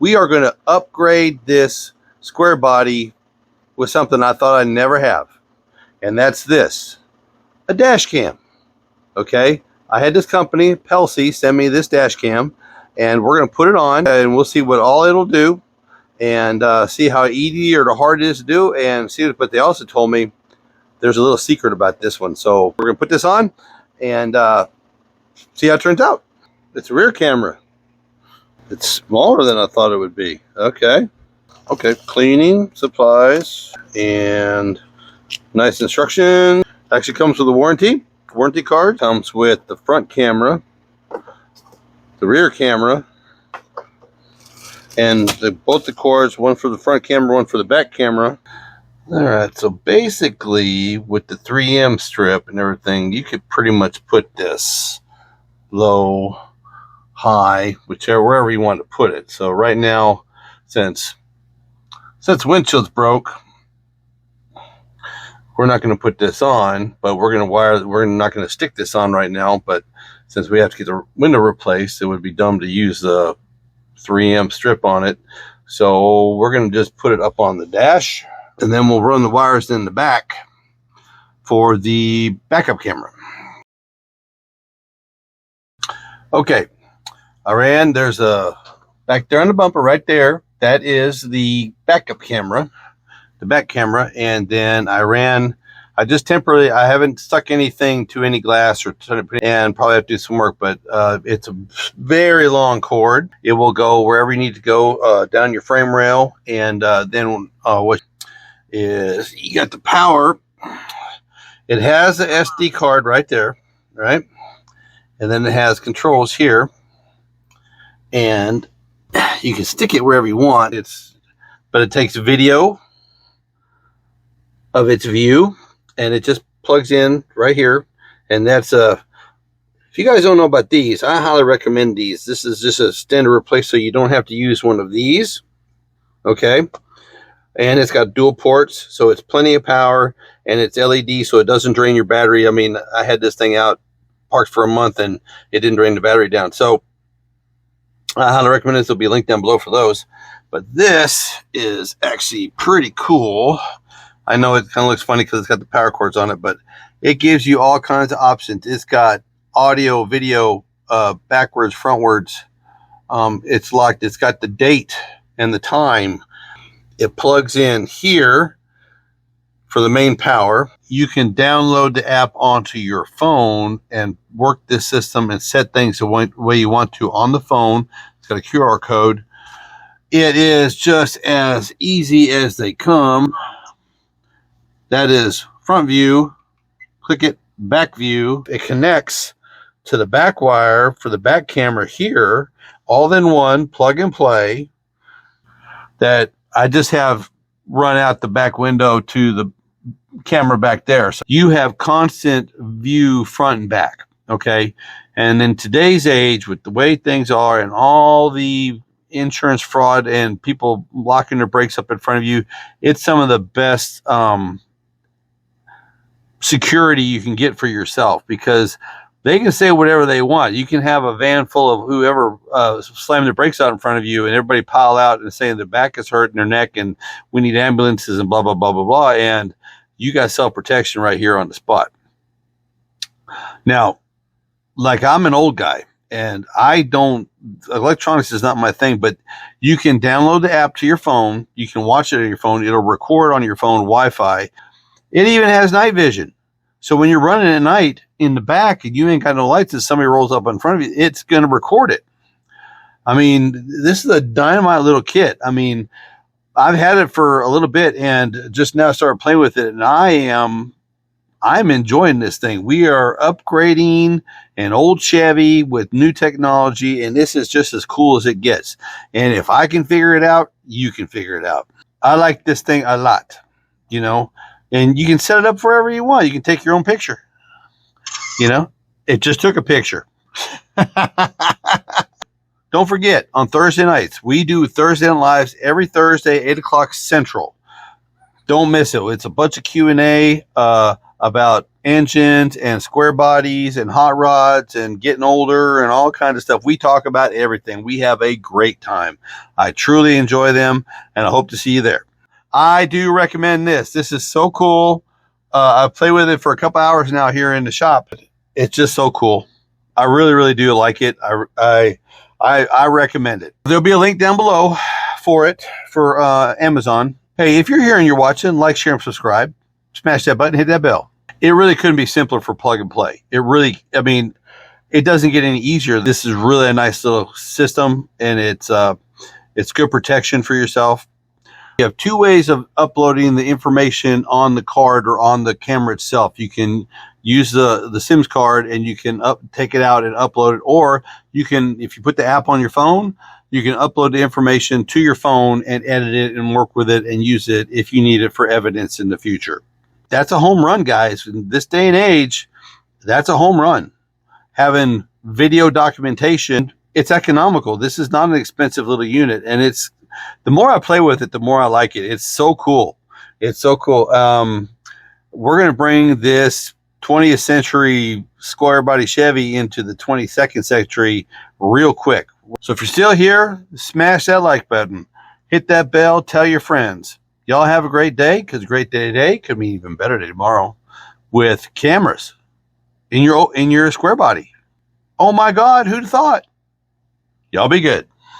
we are going to upgrade this Square Body with something I thought I'd never have. And that's this, a dash cam. Okay, I had this company, Pelsee, send me this dash cam, and we're going to put it on, and we'll see what all it'll do, and see how easy or hard it is to do, and see. But they also told me there's a little secret about this one, so we're going to put this on and see how it turns out. It's a rear camera. It's smaller than I thought it would be. Okay, cleaning supplies and nice instruction. Actually comes with a warranty card. Comes with the front camera, the rear camera, and both the cords, one for the front camera, one for the back camera. Alright, so basically with the 3M strip and everything, you could pretty much put this low, high, wherever you want to put it. So right now, since windshield's broke, we're not going to put this on, but we're not going to stick this on right now. But since we have to get the window replaced, it would be dumb to use the 3M strip on it. So we're going to just put it up on the dash, and then we'll run the wires in the back for the backup camera. Okay, there's a back there on the bumper right there. That is the backup camera, the back camera. And then I just temporarily, I haven't stuck anything to any glass and probably have to do some work, but it's a very long cord. It will go wherever you need to go, down your frame rail. And then what is, you got the power. It has the SD card right there, right? And then it has controls here, and you can stick it wherever you want. But it takes video of its view, and it just plugs in right here. And that's if you guys don't know about these, I highly recommend these. This is just a standard replace, so you don't have to use one of these. Okay, and it's got dual ports, so it's plenty of power, and it's LED, so it doesn't drain your battery. I mean, I had this thing out parked for a month and it didn't drain the battery down. So I highly recommend this. There'll be a link down below for those. But this is actually pretty cool. I know it kind of looks funny because it's got the power cords on it, but it gives you all kinds of options. It's got audio, video, backwards, frontwards. It's locked. It's got the date and the time. It plugs in here for the main power. You can download the app onto your phone and work this system and set things the way you want to on the phone. It's got a QR code. It is just as easy as they come. That is front view. Click it, back view. It connects to the back wire for the back camera here, all in one, plug and play, that I just have run out the back window to the camera back there. So you have constant view front and back. Okay. And in today's age, with the way things are and all the insurance fraud and people locking their brakes up in front of you, it's some of the best security you can get for yourself, because they can say whatever they want. You can have a van full of whoever slammed their brakes out in front of you, and everybody pile out and saying their back is hurt and their neck and we need ambulances and blah, blah, blah, blah, blah. And you got self-protection right here on the spot. Now, like, I'm an old guy and electronics is not my thing, but you can download the app to your phone. You can watch it on your phone. It'll record on your phone, Wi-Fi. It even has night vision. So when you're running at night in the back and you ain't got no lights and somebody rolls up in front of you, it's going to record it. I mean, this is a dynamite little kit. I mean, I've had it for a little bit and just now started playing with it, and I'm enjoying this thing. We are upgrading an old Chevy with new technology, and this is just as cool as it gets. And if I can figure it out, you can figure it out. I like this thing a lot, you know, and you can set it up wherever you want. You can take your own picture, you know. It just took a picture. Don't forget, on Thursday nights, we do Thursday Night Lives every Thursday, 8 o'clock Central. Don't miss it. It's a bunch of Q&A, a about engines and square bodies and hot rods and getting older and all kinds of stuff. We talk about everything. We have a great time. I truly enjoy them, and I hope to see you there. I do recommend this. This is so cool. I've played with it for a couple hours now here in the shop. It's just so cool. I really, really do like it. I recommend it. There'll be a link down below for it for Amazon. Hey, if you're here and you're watching, like, share, and subscribe. Smash that button, hit that bell. It really couldn't be simpler for plug and play. It really, I mean, it doesn't get any easier. This is really a nice little system, and it's good protection for yourself. You have two ways of uploading the information on the card or on the camera itself. You can use the SIMS card and you can take it out and upload it, or you can, if you put the app on your phone, you can upload the information to your phone and edit it and work with it and use it if you need it for evidence in the future. That's a home run, guys. In this day and age, that's a home run. Having video documentation, it's economical. This is not an expensive little unit, and it's, the more I play with it, the more I like it. It's so cool. It's so cool. We're going to bring this 20th century Square Body Chevy into the 22nd century real quick. So if you're still here, smash that like button. Hit that bell. Tell your friends. Y'all have a great day, because a great day today could be even better day tomorrow with cameras in your Square Body. Oh my God, who'd have thought? Y'all be good.